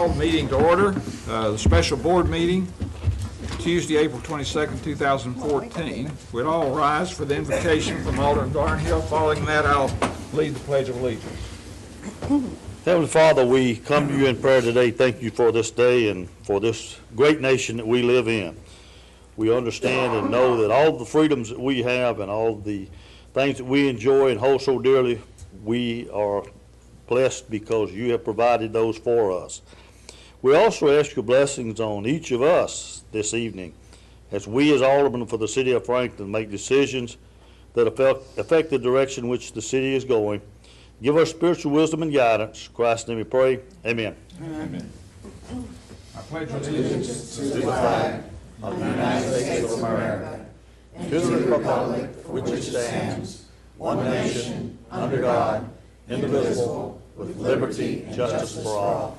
call the meeting to order. The special board meeting, Tuesday, April 22nd, 2014. We'd all rise for the invocation from Alderman Barnhill. Following that, I'll lead the Pledge of Allegiance. Heavenly Father, we come to you in prayer today. Thank you for this day and for this great nation that we live in. We understand and know that all the freedoms that we have and all the things that we enjoy and hold so dearly, we are blessed because you have provided those for us. We also ask your blessings on each of us this evening as we as aldermen for the city of Franklin make decisions that affect the direction in which the city is going. Give us spiritual wisdom and guidance. In Christ's name we pray. Amen. Amen. I pledge allegiance to the flag of the United States of America and to the republic for which it stands, one nation, under God, indivisible, with liberty and justice for all.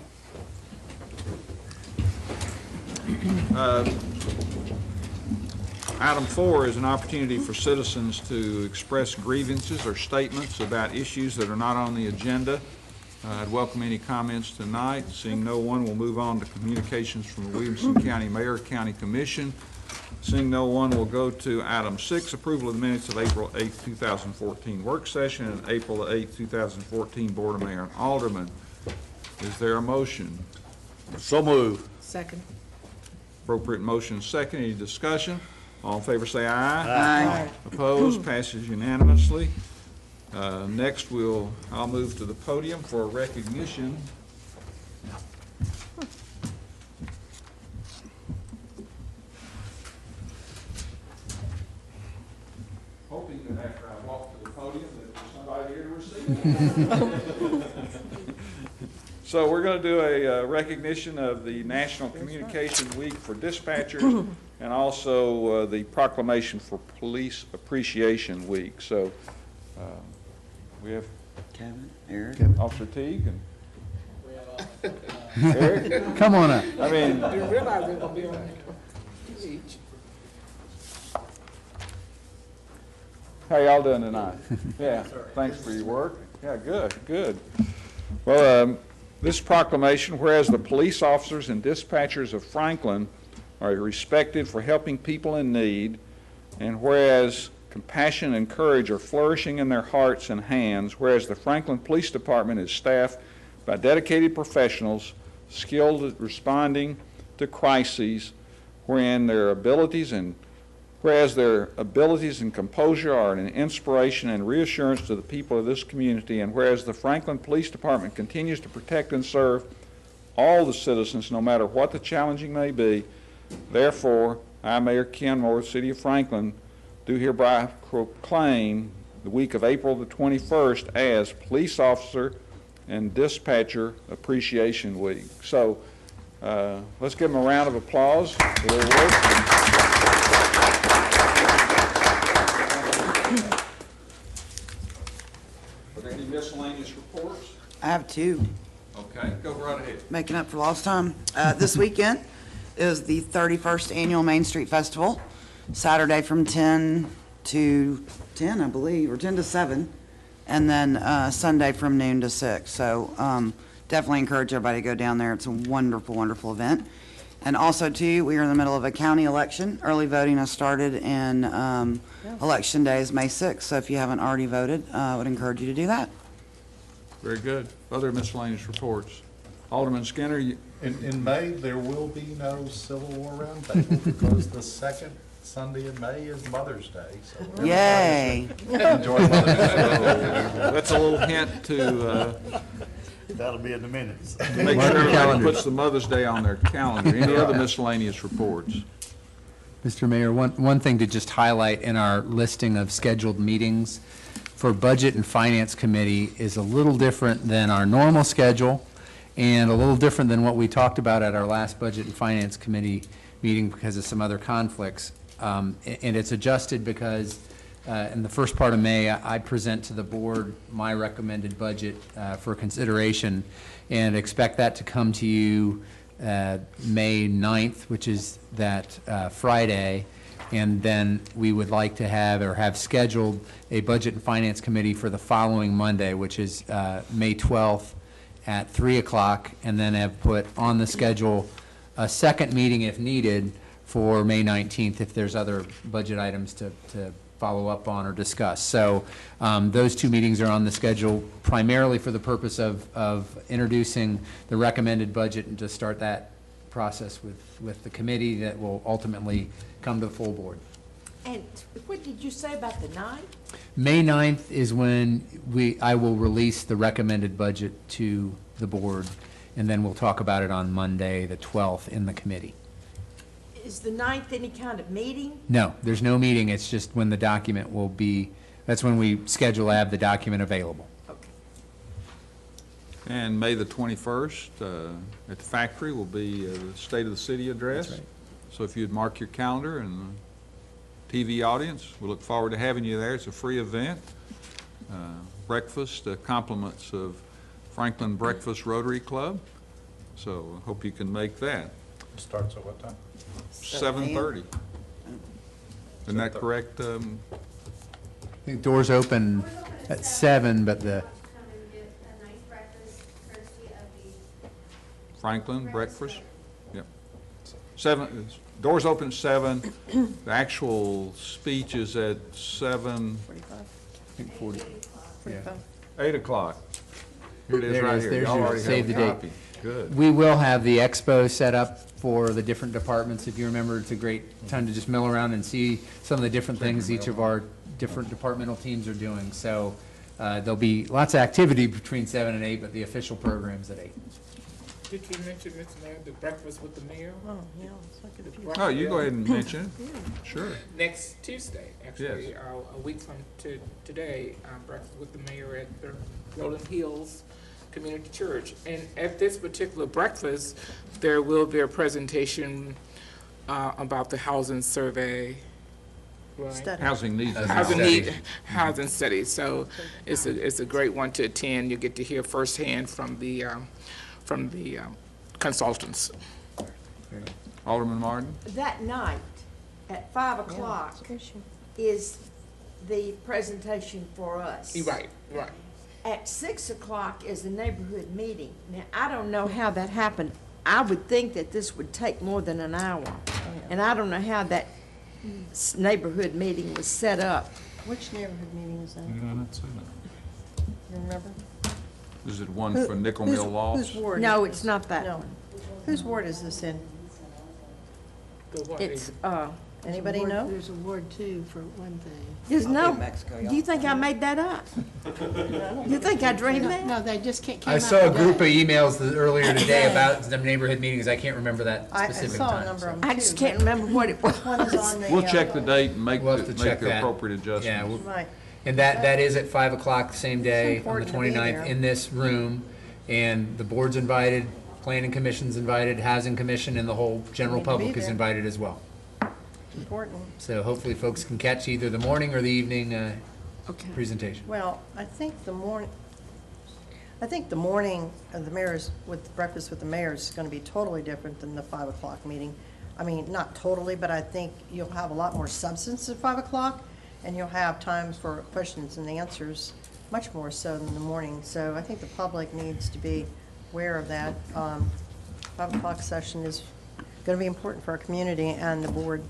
Item 4 is an opportunity for citizens to express grievances or statements about issues that are not on the agenda. I'd welcome any comments tonight. Seeing no one, we'll move on to communications from the Williamson County Mayor, County Commission. Seeing no one, we'll go to item 6, approval of the minutes of April 8, 2014 work session and April 8, 2014 Board of Mayor and Aldermen. Is there a motion? So move. Second. Appropriate motion second. Any discussion? All in favor say Aye. Aye. Opposed? Passes unanimously. Next, I'll move to the podium for a recognition. Hoping that after I walk to the podium that there's somebody here to receive it. So we're going to do a recognition of the National Communication Week for dispatchers and also the proclamation for Police Appreciation Week. So we have Kevin, Eric. Officer Teague and Eric. Come on up. I mean, Didn't realize they were gonna be on each. how y'all doing tonight? Yeah, thanks for your work. Yeah, good. Well, this proclamation, whereas the police officers and dispatchers of Franklin are respected for helping people in need, and whereas compassion and courage are flourishing in their hearts and hands, whereas the Franklin Police Department is staffed by dedicated professionals skilled at responding to crises, whereas their abilities and composure are an inspiration and reassurance to the people of this community, and whereas the Franklin Police Department continues to protect and serve all the citizens no matter what the challenging may be, therefore, I, Mayor Ken Moore, City of Franklin, do hereby proclaim the week of April the 21st as Police Officer and Dispatcher Appreciation Week. So let's give them a round of applause for their work. Are there any miscellaneous reports? I have two. Okay, go right ahead. Making up for lost time. This weekend is the 31st Annual Main Street Festival. Saturday from 10 to 10, I believe, or 10 to 7. And then Sunday from noon to 6. So definitely encourage everybody to go down there. It's a wonderful, wonderful event. And also, too, we are in the middle of a county election. Early voting has started, and Election Day is May 6th. So if you haven't already voted, I would encourage you to do that. Very good. Other miscellaneous reports. Alderman Skinner. In May, there will be no Civil War Roundtable because the second Sunday in May is Mother's Day. So everybody Yay. should enjoy Mother's Day. That's a little hint to That'll be in the minutes. make sure everybody puts the Mother's Day on their calendar. Any other miscellaneous reports? Mr. Mayor, one thing to just highlight in our listing of scheduled meetings for Budget and Finance Committee is a little different than our normal schedule and a little different than what we talked about at our last Budget and Finance Committee meeting because of some other conflicts. And it's adjusted because in the first part of May, I present to the board my recommended budget for consideration and expect that to come to you May 9th, which is that Friday. And then we would like to have scheduled a Budget and Finance Committee for the following Monday, which is May 12th at 3 o'clock, and then have put on the schedule a second meeting if needed for May 19th, if there's other budget items to follow up on or discuss. So those two meetings are on the schedule primarily for the purpose of introducing the recommended budget and to start that process with the committee that will ultimately come to the full board. And what did you say about the 9th? May 9th is when I will release the recommended budget to the board, and then we'll talk about it on Monday, the 12th, in the committee. Is the 9th any kind of meeting? No, there's no meeting, it's just when the document will be, that's when we schedule to have the document available. Okay. And May the 21st, at the factory will be the State of the City address. That's right. So if you'd mark your calendar, and the TV audience, we look forward to having you there. It's a free event. Breakfast, compliments of Franklin Breakfast Rotary Club. So I hope you can make that. Starts at what time? 7:30. Isn't that correct? I think doors open at 7, but the, Come and get a nice breakfast courtesy of the Franklin Breakfast? Yep. 7, doors open at 7. The actual speech is at 7, I think 40, yeah. 8 o'clock. Here it is There it right is. here. There's Y'all your already save have the a date. copy. Good. We will have the expo set up for the different departments. If you remember, it's a great time to just mill around and see some of the different things each of our different departmental teams are doing. So there'll be lots of activity between 7 and 8, but the official program's at 8. Did you mention, Mr. Mayor, the breakfast with the mayor? Oh, yeah, it's like a few. Oh, you go ahead and mention it. Sure. Next Tuesday, actually, Yes. a week from today, breakfast with the mayor at the Rolling Hills Community Church. And at this particular breakfast, there will be a presentation about the housing survey. Right? Housing needs Housing analysis. housing studies. So it's a great one to attend. You get to hear firsthand from the consultants. Alderman Martin? That night, at 5 o'clock, is the presentation for us. Right. At 6 o'clock is the neighborhood meeting. Now, I don't know how that happened. I would think that this would take more than an hour. And I don't know how that neighborhood meeting was set up. Which neighborhood meeting is that? You remember? Is it one for Nickel Mill Lofts? Whose ward? No, is it's this? not that No. one. Whose ward is this in? The one It's, Anybody know? There's a Ward 2 for one thing. there's I'll be no, in Mexico, do you think I made that up? You think I dreamed that? No, they just came I out saw a today. group of emails earlier today about the neighborhood meetings. I can't remember that I specific saw a time. number so. of them I too. just can't remember what it was. One is on the. We'll check the date and make We'll have to the check that. appropriate adjustments. Yeah, Right. and that is at 5 o'clock the same day on the important to be 29th there. in this room. And the board's invited, planning commission's invited, housing commission, and the whole general Need to be public is there. invited as well. Important. So hopefully folks can catch either the morning or the evening Okay. presentation. Well, I think the morning of the mayor's, with breakfast with the mayor is going to be totally different than the 5 o'clock meeting. I mean, not totally, but I think you'll have a lot more substance at 5 o'clock, and you'll have times for questions and answers, much more so than the morning. So I think the public needs to be aware of that. 5 o'clock session is going to be important for our community and the board.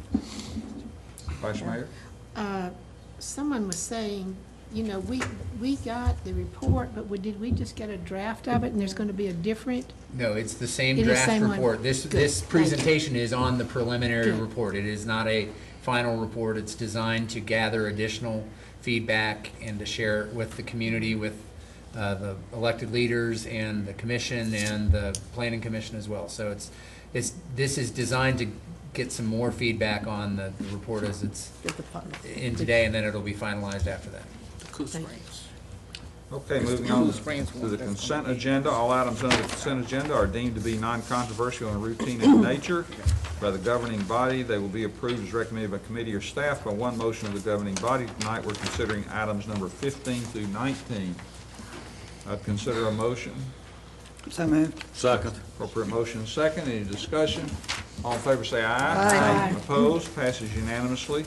Vice Mayor? Someone was saying, you know, we got the report, but did we just get a draft of it, and there's going to be a different? No, it's the same It is draft same one. report. This Good. presentation is on the preliminary Good. report. It is not a final report. It's designed to gather additional feedback and to share it with the community, with the elected leaders and the commission and the planning commission as well. So this is designed to get some more feedback on the report as it's Get the fun. in today, and then it'll be finalized after that. Cool Springs. Okay, moving on to the consent agenda. All items under the consent agenda are deemed to be non-controversial and routine in nature by the governing body. They will be approved as recommended by committee or staff by one motion of the governing body. Tonight, we're considering items number 15 through 19. I'd consider a motion. So moved. Second. Appropriate motion second. Any discussion? All in favor say aye. Aye. Opposed? Passes unanimously.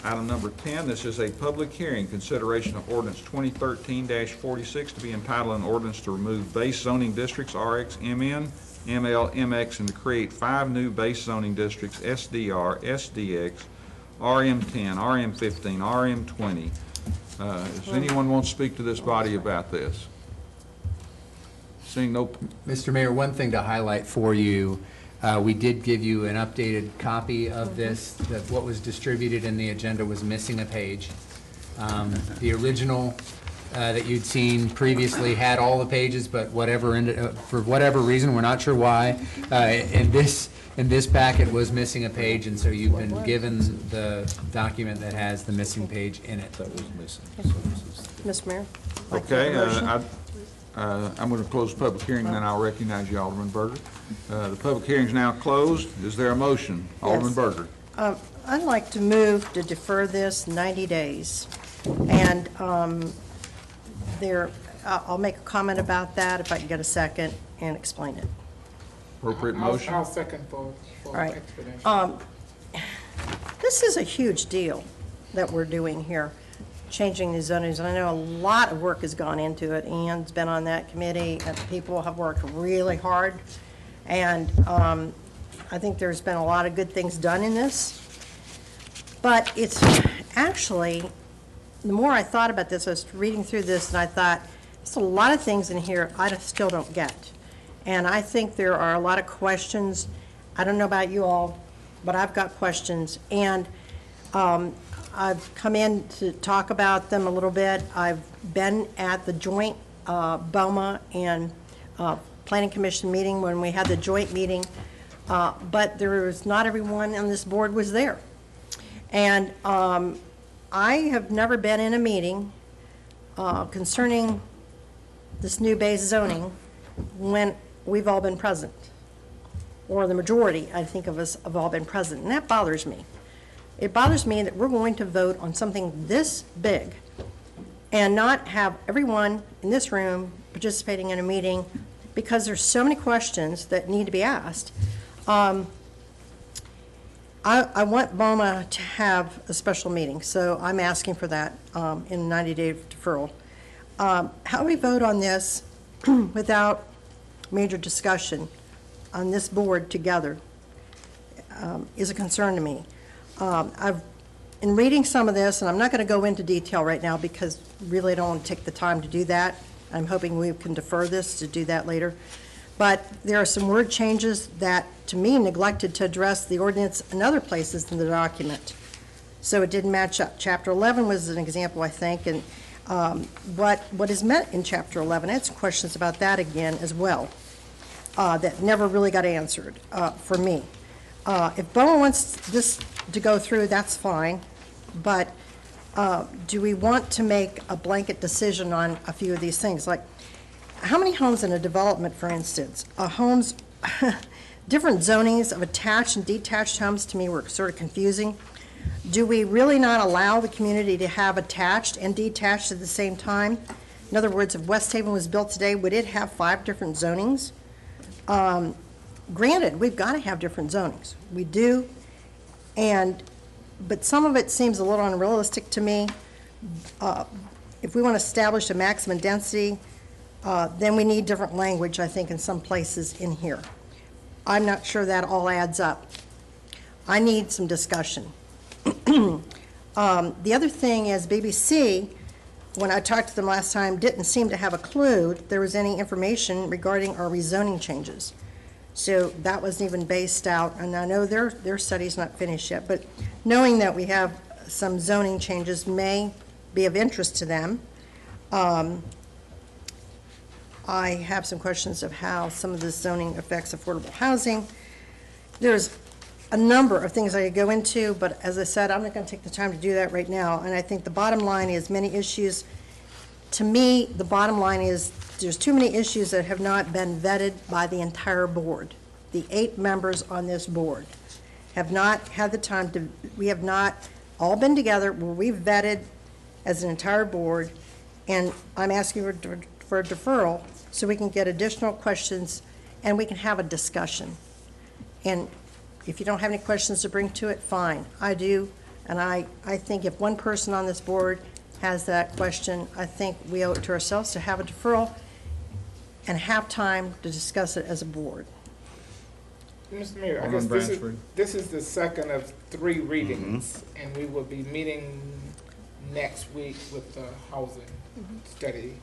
Item number 10, this is a public hearing, consideration of ordinance 2013-46 to be entitled an ordinance to remove base zoning districts RX, MN, ML, MX, and to create 5 new base zoning districts SDR, SDX, RM10, RM15, RM20. Does anyone want to speak to this body about this? Seeing no, Mr. Mayor, one thing to highlight for you, we did give you an updated copy of this, that what was distributed in the agenda was missing a page. The original that you'd seen previously had all the pages, but for whatever reason, we're not sure why, in this packet was missing a page, and so you've been given the document that has the missing page in it. Mr. Mayor? okay, I'm going to close the public hearing, and then I'll recognize you, Alderman Berger. The public hearing is now closed. Is there a motion? Alderman Berger. I'd like to move to defer this 90 days. And I'll make a comment about that if I can get a second and explain it. Appropriate motion? I'll second for All right. explanation. This is a huge deal that we're doing here, changing the zonings. And I know a lot of work has gone into it. Ann's been on that committee, and people have worked really hard. And I think there's been a lot of good things done in this. But it's actually, the more I thought about this, I was reading through this, and I thought, there's a lot of things in here I still don't get. And I think there are a lot of questions. I don't know about you all, but I've got questions. And I've come in to talk about them a little bit. I've been at the joint BOMA and Planning Commission meeting when we had the joint meeting, but not everyone on this board was there. And I have never been in a meeting concerning this new base zoning when we've all been present, or the majority, I think, of us have all been present, and that bothers me. It bothers me that we're going to vote on something this big and not have everyone in this room participating in a meeting because there's so many questions that need to be asked. I want BOMA to have a special meeting, so I'm asking for that in 90-day deferral. How we vote on this without major discussion on this board together is a concern to me. In reading some of this, and I'm not going to go into detail right now because really I don't want to take the time to do that. I'm hoping we can defer this to do that later. But there are some word changes that, to me, neglected to address the ordinance in other places in the document. So it didn't match up. Chapter 11 was an example, I think, and what is meant in Chapter 11. I had some questions about that again as well that never really got answered for me. If BOMA wants this to go through, that's fine, but do we want to make a blanket decision on a few of these things? Like, how many homes in a development, for instance? Homes, different zonings of attached and detached homes to me were sort of confusing. Do we really not allow the community to have attached and detached at the same time? In other words, if West Haven was built today, would it have 5 different zonings? Granted, we've got to have different zonings. We do, but some of it seems a little unrealistic to me. If we want to establish a maximum density, then we need different language, I think, in some places in here. I'm not sure that all adds up. I need some discussion. The other thing is BBC, when I talked to them last time, didn't seem to have a clue if there was any information regarding our rezoning changes. So that wasn't even based out, and I know their study's not finished yet, but knowing that we have some zoning changes may be of interest to them. I have some questions of how some of this zoning affects affordable housing. There's a number of things I could go into, but as I said, I'm not going to take the time to do that right now. And I think the bottom line is many issues. To me, the bottom line is there's too many issues that have not been vetted by the entire board. The 8 members on this board have not had the time to, we have not all been together where we've vetted as an entire board, and I'm asking for a deferral so we can get additional questions and we can have a discussion. And if you don't have any questions to bring to it, fine. I do, And I think if one person on this board has that question, I think we owe it to ourselves to have a deferral and have time to discuss it as a board. Mr. Mayor, I Alderman guess Bransford. this is the second of 3 readings, and we will be meeting next week with the housing study.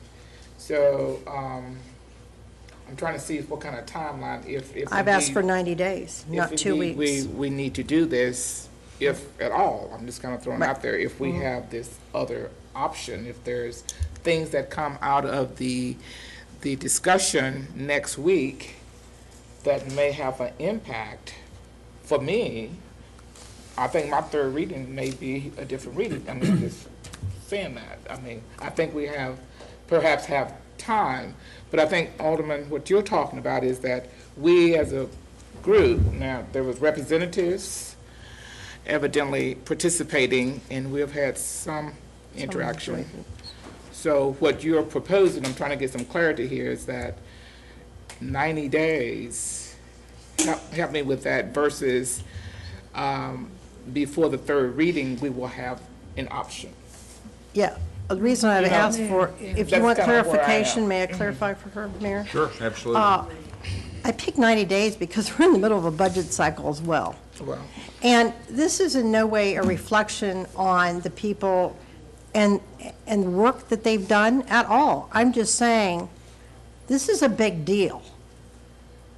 So, I'm trying to see what kind of timeline, if I've asked indeed- for 90 days, not if 2 indeed weeks. We need to do this, if at all, I'm just kind of throwing it Right. out there, if we have this other option, if there's things that come out of the discussion next week that may have an impact, for me, I think my 3rd reading may be a different reading. I mean, just saying that. I mean, I think we perhaps have time, but I think, Alderman, what you're talking about is that we as a group, now, there was representatives evidently participating, and we've had some interaction. So what you're proposing, I'm trying to get some clarity here, is that 90 days, help me with that, versus before the 3rd reading, we will have an option. Yeah, the reason I've asked for, if you That's want kinda where I clarification, am. may I clarify for her, Mayor? Sure, absolutely. I picked 90 days because we're in the middle of a budget cycle as well. Well, And this is in no way a reflection on the people and the work that they've done at all. I'm just saying, this is a big deal.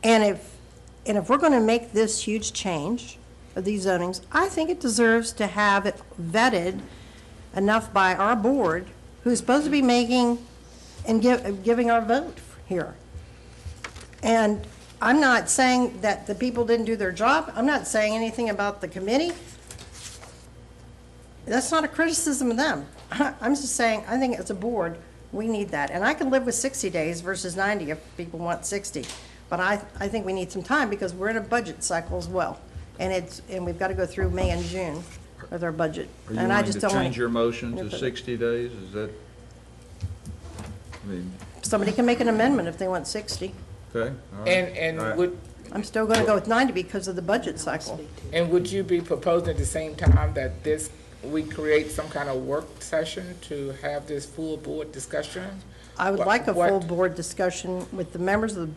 And if we're going to make this huge change of these zonings, I think it deserves to have it vetted enough by our board, who's supposed to be making and giving our vote here. And I'm not saying that the people didn't do their job. I'm not saying anything about the committee. That's not a criticism of them. I'm just saying, I think as a board, we need that. And I can live with 60 days versus 90 if people want 60. But I think we need some time because we're in a budget cycle as well. And we've got to go through May and June with our budget. Are you And I wanting just to don't want change your motion to If it- 60 days? Is that, I mean, Somebody can make an amendment if they want 60. okay? all right. and All right. I'm still going to go with 90 because of the budget cycle. would you be proposing at the same time that we create some kind of work session to have this full board discussion? I would What- like a what- full board discussion with the members of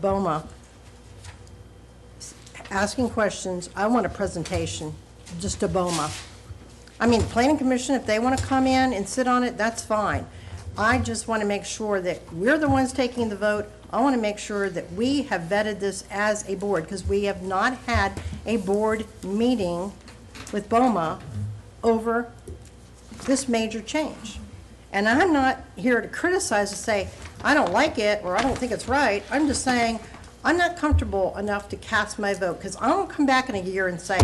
BOMA asking questions. I want a presentation, just to BOMA. I mean, Planning Commission, if they want to come in and sit on it, that's fine. I just want to make sure that we're the ones taking the vote. I want to make sure that we have vetted this as a board, because we have not had a board meeting with BOMA over this major change. And I'm not here to criticize and say, I don't like it, or I don't think it's right. I'm just saying, I'm not comfortable enough to cast my vote, because I won't come back in a year and say,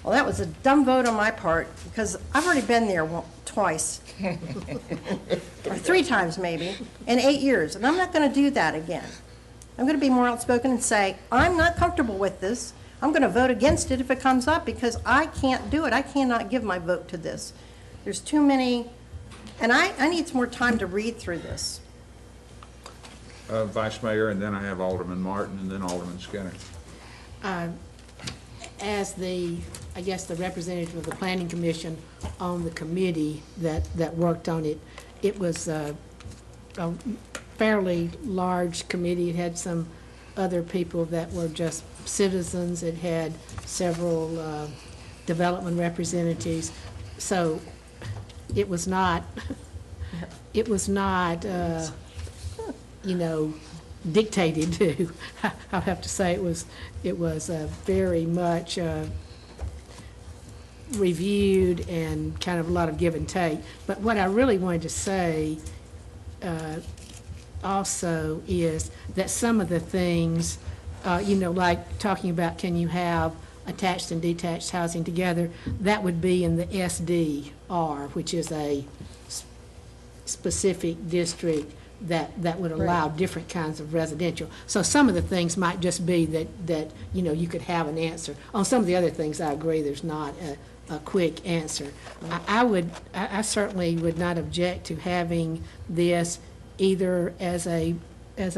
well, that was a dumb vote on my part, because I've already been there twice. Or 3 times maybe, in 8 years, and I'm not gonna do that again. I'm gonna be more outspoken and say, I'm not comfortable with this. I'm gonna vote against it if it comes up, because I can't do it. I cannot give my vote to this. There's too many, and I need some more time to read through this. Vice Mayor, and then I have Alderman Martin, and then Alderman Skinner. As I guess, the representative of the Planning Commission on the committee that worked on it, it was a fairly large committee. It had some other people that were just citizens. It had several development representatives. So it was not, dictated to. I'll have to say it was very much reviewed and kind of a lot of give and take. But what I really wanted to say also is that some of the things, like talking about can you have attached and detached housing together, that would be in the SDR, which is a specific district that would allow different kinds of residential. So some of the things might just be that you could have an answer. On some of the other things, I agree, there's not a quick answer. I certainly would not object to having this either as an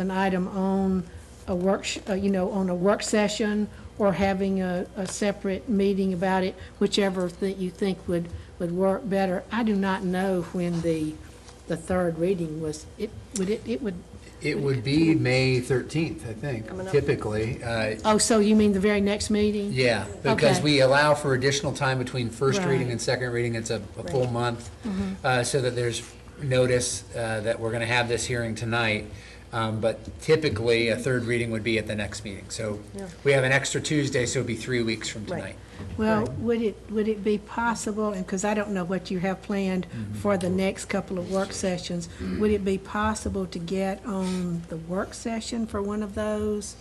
item on a work, on a work session, or having a separate meeting about it, whichever that you think would work better. I do not know when the third reading was, it would, It would be May 13th, I think, typically. oh, so you mean the very next meeting? Yeah, because Okay. we allow for additional time between first reading Right. and second reading. It's a full month, so that there's notice that we're going to have this hearing tonight. But typically, a third reading would be at the next meeting. So we have an extra Tuesday, so it'd be 3 weeks from tonight. Well, would it be possible, and because I don't know what you have planned for the next couple of work sessions, would it be possible to get on the work session for one of those?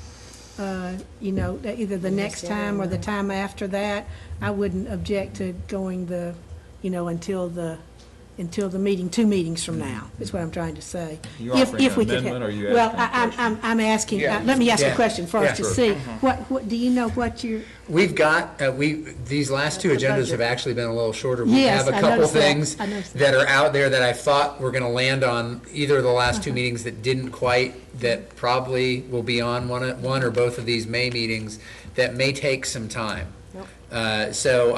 You know, either the next time or the time after that? I wouldn't object to going until the meeting, 2 meetings from now, is what I'm trying to say. You If offering an we could amendment, have- or you Well, asking a I'm asking, Yeah. let me ask a Yeah. question first to Yeah. see, what, do you know what you're? We've got, these last two agendas have actually been a little shorter. We Yes, have a I couple noticed that. things I noticed that are out there that I thought were going to land on either of the last 2 meetings that didn't quite, that probably will be on one or both of these May meetings, that may take some time. So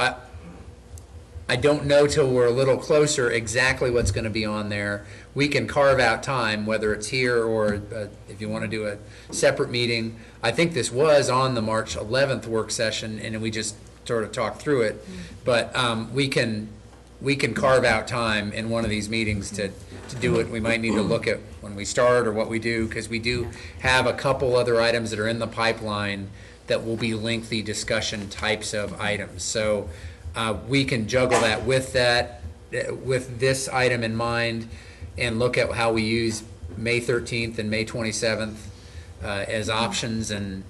I don't know till we're a little closer exactly what's going to be on there. We can carve out time, whether it's here or if you want to do a separate meeting. I think this was on the March 11th work session, and we just sort of talked through it. But we can carve out time in one of these meetings to do it. We might need to look at when we start or what we do, because we do have a couple other items that are in the pipeline that will be lengthy discussion types of items. So we can juggle that with this item in mind, and look at how we use May 13th and May 27th as options, and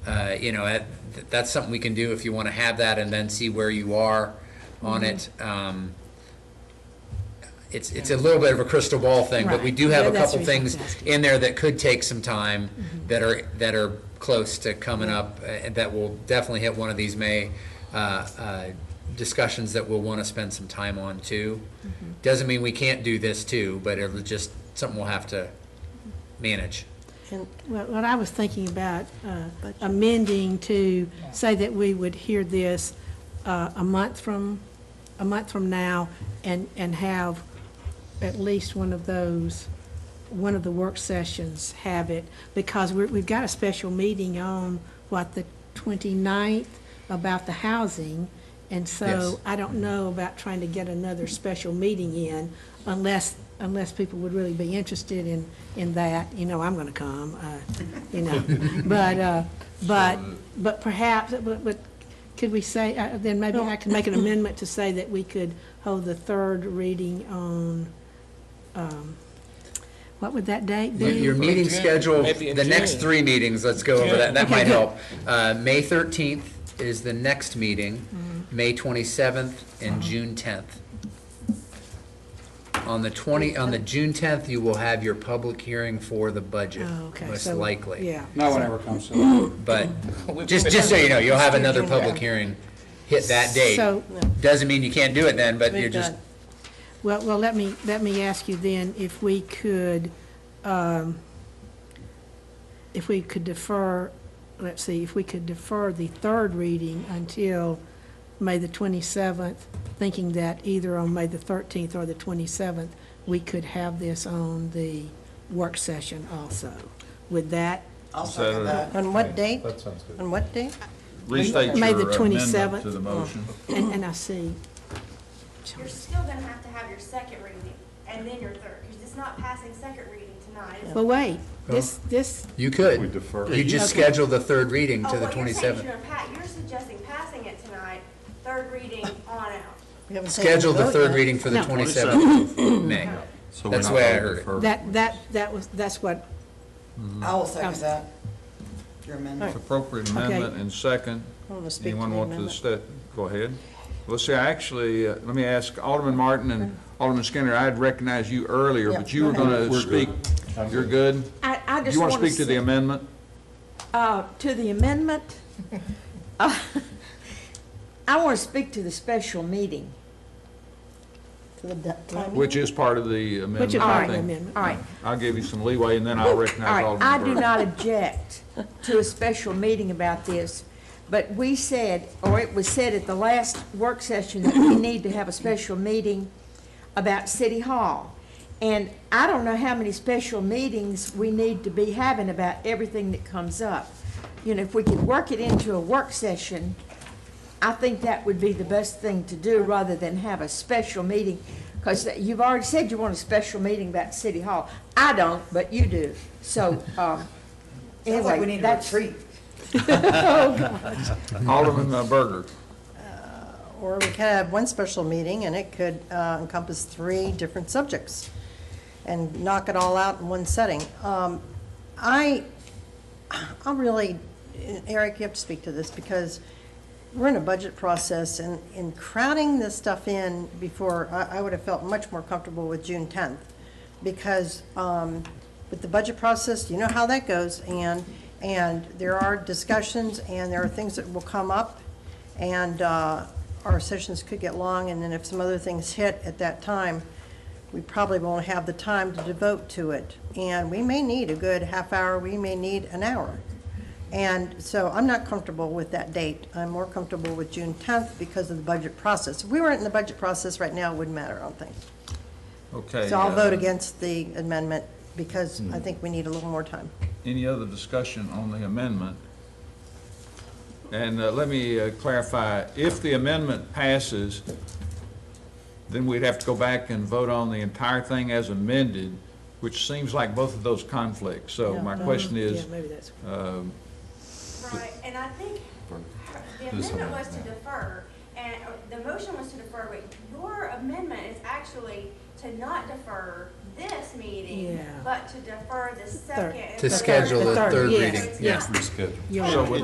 that's something we can do if you want to have that, and then see where you are on it. It's a little bit of a crystal ball thing, but we Right. do have Yeah, a that's couple the reason I things was asking. in there that could take some time, that are close to coming up, and that will definitely hit one of these May discussions that we'll want to spend some time on too. Doesn't mean we can't do this too, but it'll just something we'll have to manage. Well, what I was thinking about amending to say that we would hear this a month from now, and have at least one of the work sessions have it, because we've got a special meeting on, the 29th about the housing, and so Yes. I don't know about trying to get another special meeting in unless people would really be interested in that. I'm gonna come, but perhaps, but could we say, then maybe I could make an amendment to say that we could hold the third reading on, what would that date be? Your meeting June, schedule, maybe in the next June. 3 meetings, let's go over that, that Okay, might good. help. May 13th is the next meeting, May 27th, and June 10th. On the June 10th, you will have your public hearing for the budget, Oh, okay, most so, likely. Yeah. No one ever comes to that. But, just so you know, you'll have another public hearing hit that date. So, Doesn't mean you can't do it then, but you're We've just, got- well, let me ask you then, if we could defer, let's see, if we could defer the third reading until May the 27th, thinking that either on May the 13th or the 27th, we could have this on the work session also. Would that, I'll Is that second a- that. On what date? That sounds good. On what date? Restate May the your amendment 27th. to the motion. and I see, You're still gonna have to have your second reading and then your third, because it's not passing second reading tonight. It's- but wait, this, you We could. defer. You just Okay. schedule the third reading Oh, to the what you're saying is 27th. you're suggesting passing it tonight, third reading on out. We haven't taken Schedule the vote third yet. reading for the No. 27th of May. So we're That's not the way I gonna heard it. defer. that's what, I will second that. Your amendment. Appropriate amendment and second. I want to speak to Anyone the want to amendment. step, go ahead. Well, see, let me ask Alderman Martin and Alderman Skinner, I had recognized you earlier, but you were Yeah, going to speak. You're good? I just You want want to speak to the amendment? To the amendment, I want to speak to the special meeting. To the timing. Which is part of the amendment, which is I part of the think. amendment. All right, I'll give you some leeway, and then I'll all recognize right. Alderman I do Burke. not object to a special meeting about this, but we said, or it was said at the last work session, that we need to have a special meeting about City Hall. And I don't know how many special meetings we need to be having about everything that comes up. You know, if we could work it into a work session, I think that would be the best thing to do, rather than have a special meeting. Because you've already said you want a special meeting about City Hall. I don't, but you do. So, anyway, we need a that's. retreat. Alderman Berger. Or we could have one special meeting, and it could encompass 3 different subjects and knock it all out in one setting. I really, Eric, you have to speak to this, because we're in a budget process, and in crowding this stuff in before, I would have felt much more comfortable with June 10th, because with the budget process, you know how that goes, and there are discussions, and there are things that will come up, and our sessions could get long, and then if some other things hit at that time, we probably won't have the time to devote to it. And we may need a good half hour, we may need an hour. And so I'm not comfortable with that date. I'm more comfortable with June 10th because of the budget process. If we weren't in the budget process right now, it wouldn't matter, I don't think. Okay. So I'll vote against the amendment because I think we need a little more time. Any other discussion on the amendment? And let me clarify, if the amendment passes, then we'd have to go back and vote on the entire thing as amended, which seems like both of those conflicts. So my question is, maybe that's. Right, and I think the amendment was to defer, and the motion was to defer, but your amendment is actually to not defer this meeting, Yeah. but to defer the second. and To third. schedule the third yes. reading, yeah. so would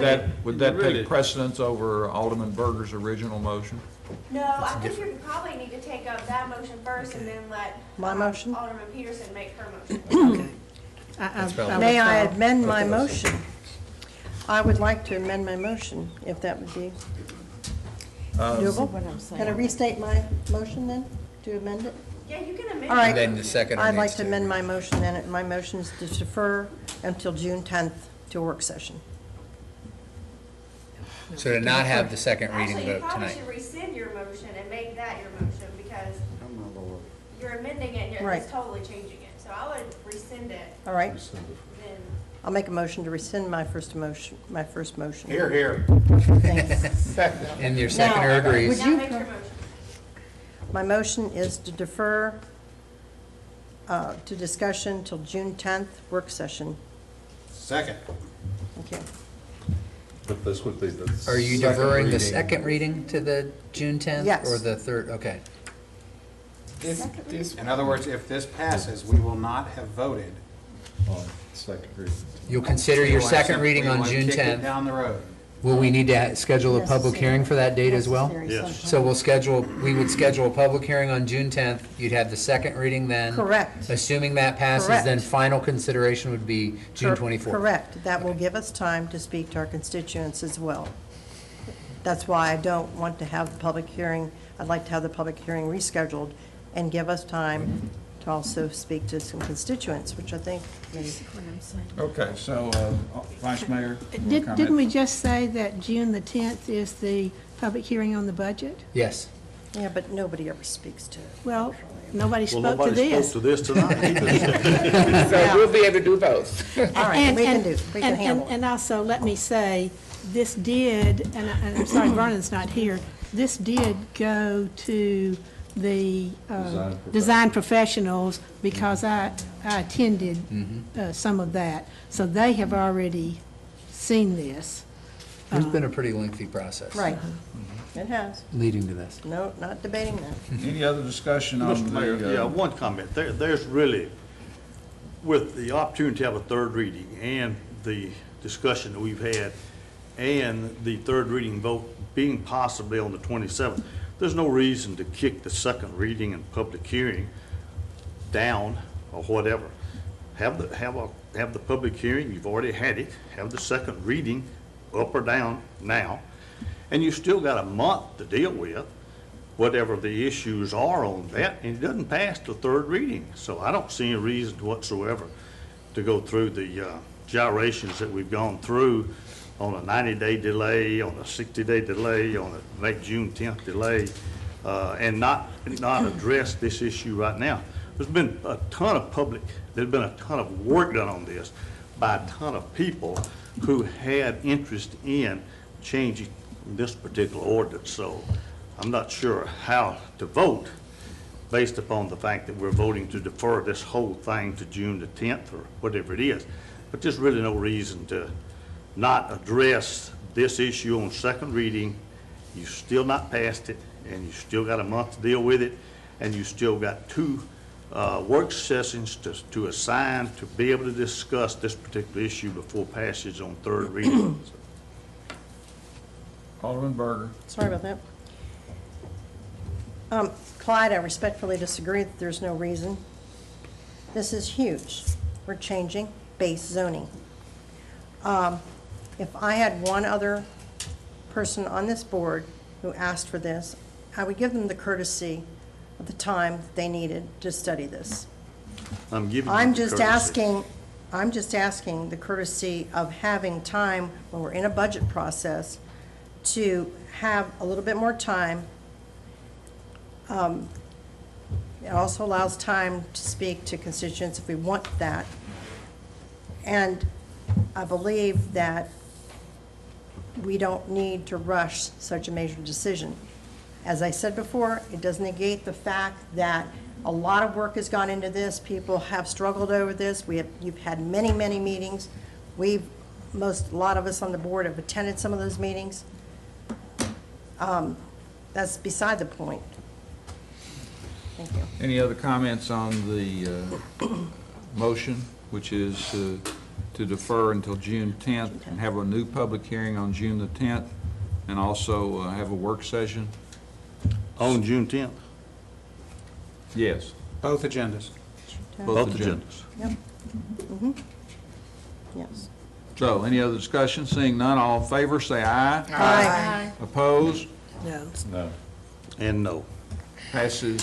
that take precedence over Alderman Berger's original motion? No, I think you probably need to take up that motion first and then let My motion? Alderman Peterson make her motion. May I amend my motion? I would like to amend my motion, if that would be doable. Can I restate my motion then, to amend it? Yeah, you can amend. All right. Then the second I'd like needs to amend my motion then, and my motion is to defer until June 10th to work session. So to not have the second reading Actually, you vote probably tonight. should rescind your motion and make that your motion, because you're amending it and you're Right. just totally changing it. So I would rescind it, All right? then. I'll make a motion to rescind my first motion. Here, here. Thanks. And your Now, seconder agrees. Now make your motion. My motion is to defer to discussion till June 10th, work session. Second. Okay. But this would be the Are you second deferring the reading. second reading to the June 10th? Yes. Or the third, okay. In other words, if this passes, we will not have voted. On second reading. You'll consider your We will second have- reading we on will have June kicked it 10th. down the road. Will we need to schedule a public hearing for that date as well? Yes. So we would schedule a public hearing on June 10th. You'd have the second reading then. Correct. Assuming that passes, then Correct. final consideration would be June 24th. Correct. That will give us time to speak to our constituents as well. That's why I don't want to have the public hearing. I'd like to have the public hearing rescheduled and give us time to also speak to some constituents, which I think is Okay, so Vice Mayor? you wanna comment? Didn't we just say that June the 10th is the public hearing on the budget? Yes. yeah, but nobody ever speaks to it. Well, nobody Well, spoke to nobody this. spoke to this tonight either. So we'll be able to do both. All right, we can handle it. And also, let me say, this did, and I'm sorry Vernon's not here, this did go to the design professionals because I attended some of that. So they have already seen this. There's been a pretty lengthy process. Right. It has. Leading to this. No, not debating that. Any other discussion on Mr. Mayor, the? yeah, one comment. There's really, with the opportunity to have a third reading and the discussion that we've had and the third reading vote being possibly on the 27th, there's no reason to kick the second reading and public hearing down or whatever. Have the public hearing, you've already had it, have the second reading up or down now, and you still got a month to deal with whatever the issues are on that, and it doesn't pass the third reading. So I don't see any reason whatsoever to go through the gyrations that we've gone through on a 90-day delay, on a 60-day delay, on a make June 10th delay, and not address this issue right now. There's been a ton of work done on this by a ton of people who had interest in changing this particular ordinance. So I'm not sure how to vote based upon the fact that we're voting to defer this whole thing to June the 10th or whatever it is. But there's really no reason to not address this issue on second reading. You still not passed it, and you still got a month to deal with it, and you still got 2 work sessions to assign to be able to discuss this particular issue before passage on third reading. Alderman Berger. Sorry about that. Clyde, I respectfully disagree that there's no reason. This is huge. We're changing base zoning. If I had one other person on this board who asked for this, I would give them the courtesy of the time that they needed to study this. I'm giving you I'm the just courtesy. asking the courtesy of having time when we're in a budget process to have a little bit more time. It also allows time to speak to constituents if we want that. And I believe that we don't need to rush such a major decision. As I said before, it does negate the fact that a lot of work has gone into this. People have struggled over this. You've had many, many meetings. A lot of us on the board have attended some of those meetings. That's beside the point. Thank you. Any other comments on the motion, which is to defer until June 10th and have a new public hearing on June the 10th, and also have a work session? On June 10th? Yes. Both agendas. Both agendas. Yep. Mm-hmm. Yes. So, any other discussion? Seeing none, all in favor, say aye. Aye. Opposed? No. No. And no. Passes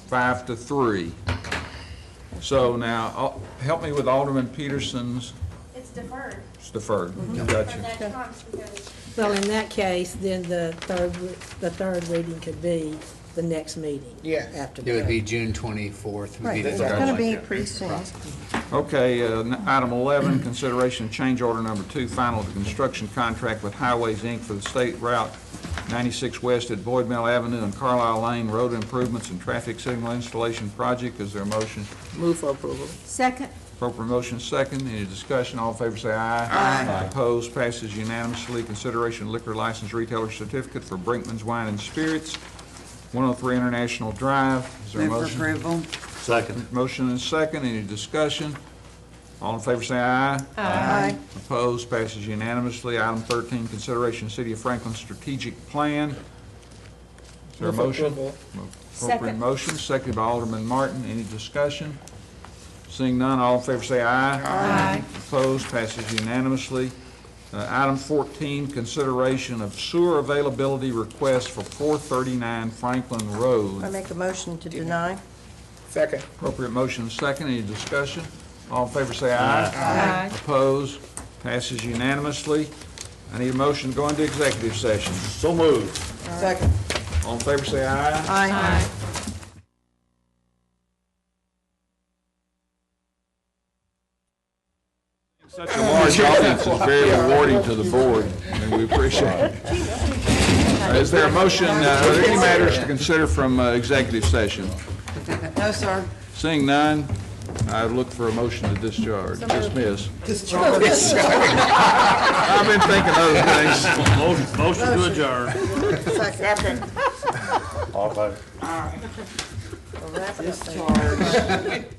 5-3. So now, help me with Alderman Peterson's. It's deferred. It's deferred. For Gotcha. that comes because Well, in that case, then the third reading could be the next meeting. Yeah. After It would be that. June 24th. would Right, be it's the going to deadline. be pretty soon. Okay, item 11, consideration of change order number 2, final construction contract with Highways, Inc. for the State Route 96 West at Boyd Mill Avenue and Carlisle Lane road improvements and traffic signal installation project. Is there a motion? Move for approval. Second. Appropriate motion second. Any discussion? All in favor say aye. Aye. Opposed? Passes unanimously. Consideration of liquor license retailer certificate for Brinkman's Wine and Spirits, 103 International Drive. Is there a Move for motion? approval. Second. Motion and second. Any discussion? All in favor say aye. Aye. Opposed? Passes unanimously. Item 13, consideration of City of Franklin strategic plan. Is there a Move for motion? approval. Appropriate Second. motion, seconded by Alderman Martin. Any discussion? Seeing none, all in favor say aye. Aye. Opposed? Passes unanimously. Item 14, consideration of sewer availability request for 439 Franklin Road. I make a motion to deny. Second. Appropriate motion second. Any discussion? All in favor say aye. Aye. Opposed? Passes unanimously. I need a motion to go into executive session. So moved. Second. All in favor say aye. Aye. Such a large audience is very rewarding to the board, and we appreciate it. Is there a motion, are there any matters to consider from executive session? No, sir. Seeing none, I look for a motion to discharge, dismiss. I've been thinking other things. Motion to adjourn. Second. All in favor? We'll wrap it up.